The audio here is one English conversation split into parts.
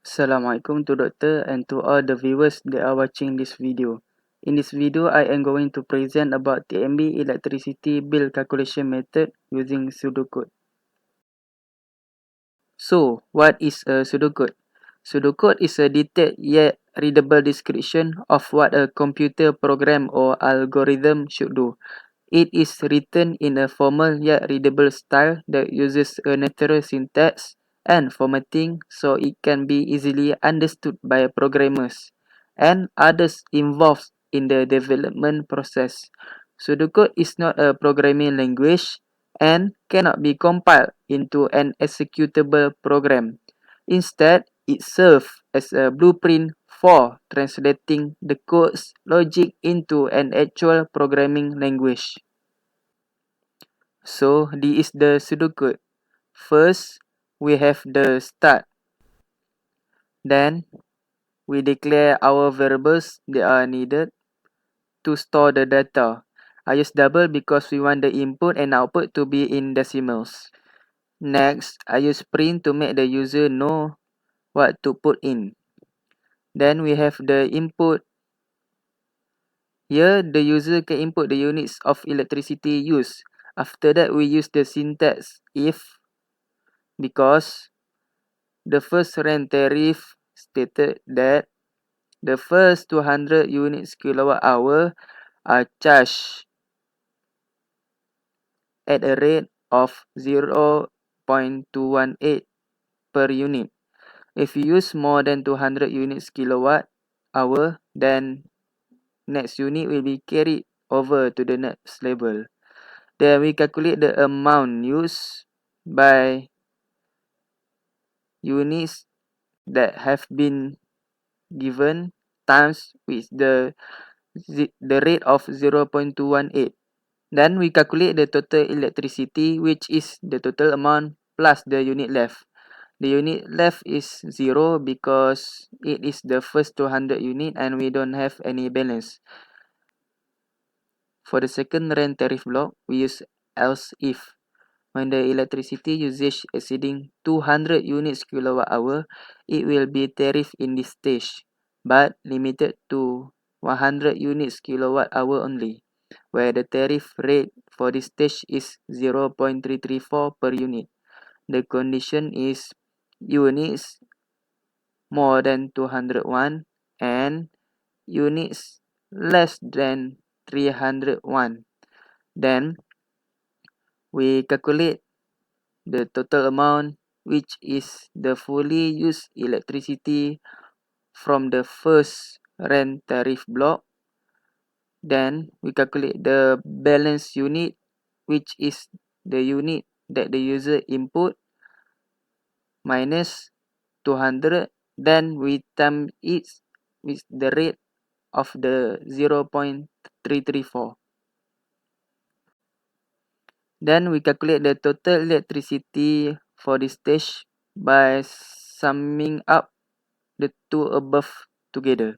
Assalamualaikum to Doctor and to all the viewers that are watching this video. In this video, I am going to present about TMB electricity bill calculation method using pseudocode. So, what is a pseudocode? Pseudocode is a detailed yet readable description of what a computer program or algorithm should do. It is written in a formal yet readable style that uses a natural syntax and formatting so it can be easily understood by programmers and others involved in the development process. Pseudocode is not a programming language and cannot be compiled into an executable program. Instead, it serves as a blueprint for translating the code's logic into an actual programming language. So, this is the pseudocode. First, we have the start. Then, we declare our variables that are needed to store the data. I use double because we want the input and output to be in decimals. Next, I use print to make the user know what to put in. Then we have the input. Here, the user can input the units of electricity used. After that, we use the syntax if, because the first rent tariff stated that the first 200 units kilowatt hour are charged at a rate of 0.218 per unit. If you use more than 200 units kilowatt hour, then next unit will be carried over to the next level. Then we calculate the amount used by units that have been given times with the rate of 0.218. Then we calculate the total electricity, which is the total amount plus the unit left. The unit left is 0 because it is the first 200 unit and we don't have any balance. For the second rent tariff block, we use else if. When the electricity usage exceeding 200 units kilowatt hour, it will be tariff in this stage, but limited to 100 units kilowatt hour only, where the tariff rate for this stage is 0.334 per unit. The condition is units more than 201 and units less than 301. Then we calculate the total amount, which is the fully used electricity from the first rent tariff block. Then we calculate the balance unit, which is the unit that the user input minus 200. Then we time it with the rate of the 0.334. Then we calculate the total electricity for this stage by summing up the two above together.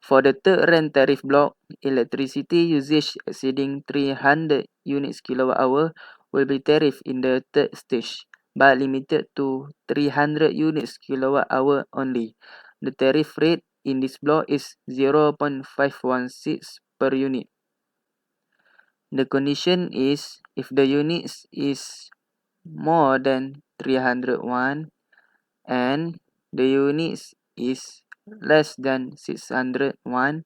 For the third rent tariff block, electricity usage exceeding 300 units kilowatt hour will be tariff in the third stage, but limited to 300 units kilowatt hour only. The tariff rate in this block is 0.516 per unit. The condition is if the units is more than 301 and the units is less than 601,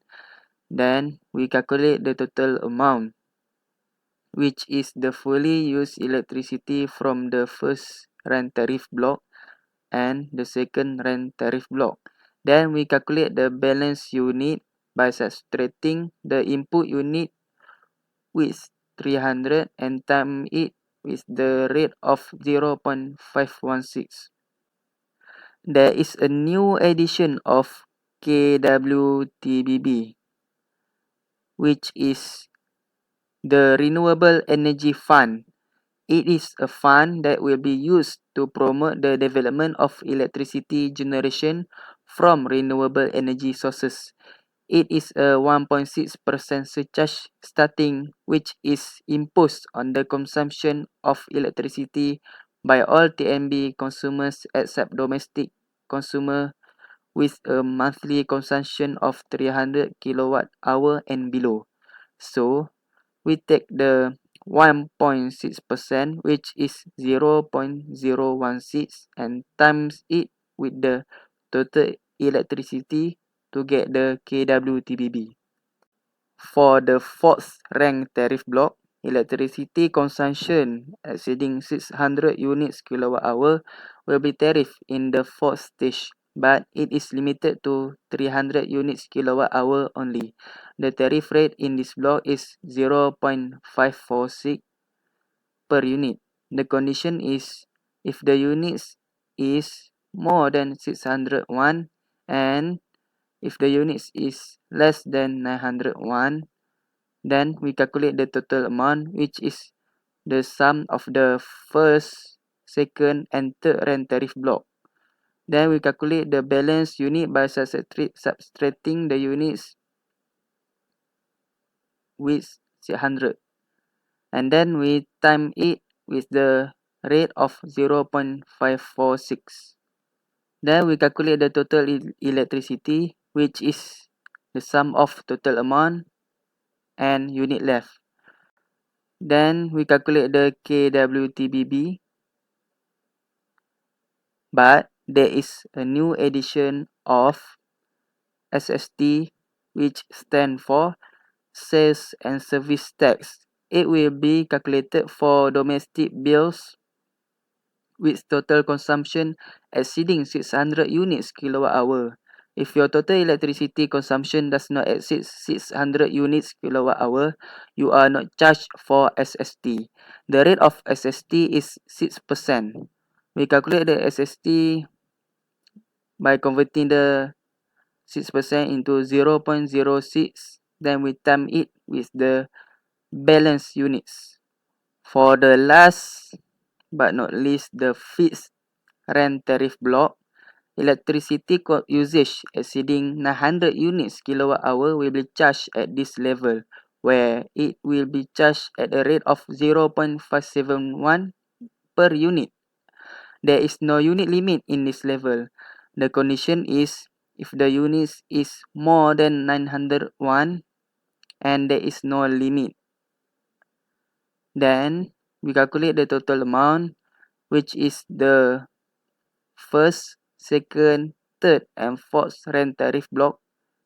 then we calculate the total amount, which is the fully used electricity from the first rent tariff block and the second rent tariff block. Then we calculate the balance unit by subtracting the input unit with 300 and time it with the rate of 0.516. There is a new edition of KWTBB, which is the Renewable Energy Fund. It is a fund that will be used to promote the development of electricity generation from renewable energy sources. It is a 1.6% surcharge starting, which is imposed on the consumption of electricity by all TNB consumers except domestic consumer with a monthly consumption of 300 kilowatt hour and below. So we take the 1.6%, which is 0.016, and times it with the total electricity to get the kWTBB. For the fourth ranked tariff block, electricity consumption exceeding 600 units kilowatt hour will be tariffed in the fourth stage, but it is limited to 300 units kilowatt hour only. The tariff rate in this block is 0.546 per unit. The condition is if the units is more than 601 and if the units is less than 901, then we calculate the total amount, which is the sum of the first, second, and third rent tariff block. Then we calculate the balance unit by subtracting the units with 600. And then we time it with the rate of 0.546. Then we calculate the total electricity, which is the sum of total amount and unit left. Then we calculate the kWTBB, but there is a new addition of SST, which stand for Sales and Service Tax. It will be calculated for domestic bills with total consumption exceeding 600 units kilowatt hour. If your total electricity consumption does not exceed 600 units kilowatt hour, you are not charged for SST. The rate of SST is 6%. We calculate the SST by converting the 6% into 0.06, then we time it with the balance units. For the last but not least, the fixed rent tariff block, electricity usage exceeding 900 units kilowatt hour will be charged at this level, where it will be charged at a rate of 0.571 per unit. There is no unit limit in this level. The condition is if the unit is more than 901 and there is no limit. Then we calculate the total amount, which is the first, second, third, and fourth rent tariff block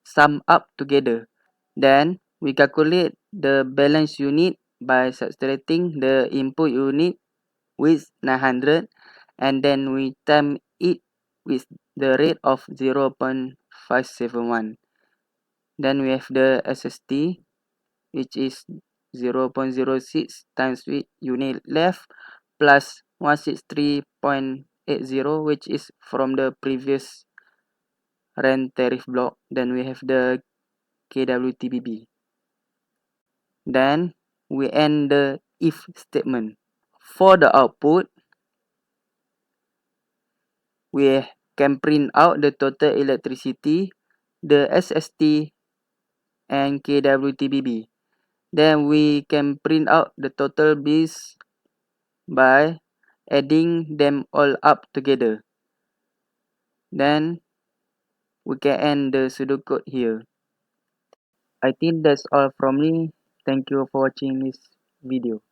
sum up together. Then we calculate the balance unit by subtracting the input unit with 900, and then we time it with the rate of 0.571. Then we have the SST, which is 0.06 times with unit left plus 163.80, which is from the previous rent tariff block. Then we have the kWTBB. Then we end the if statement. For the output, we can print out the total electricity, the SST, and kWTBB. Then we can print out the total bills by adding them all up together. Then we can end the pseudocode here. I think that's all from me. Thank you for watching this video.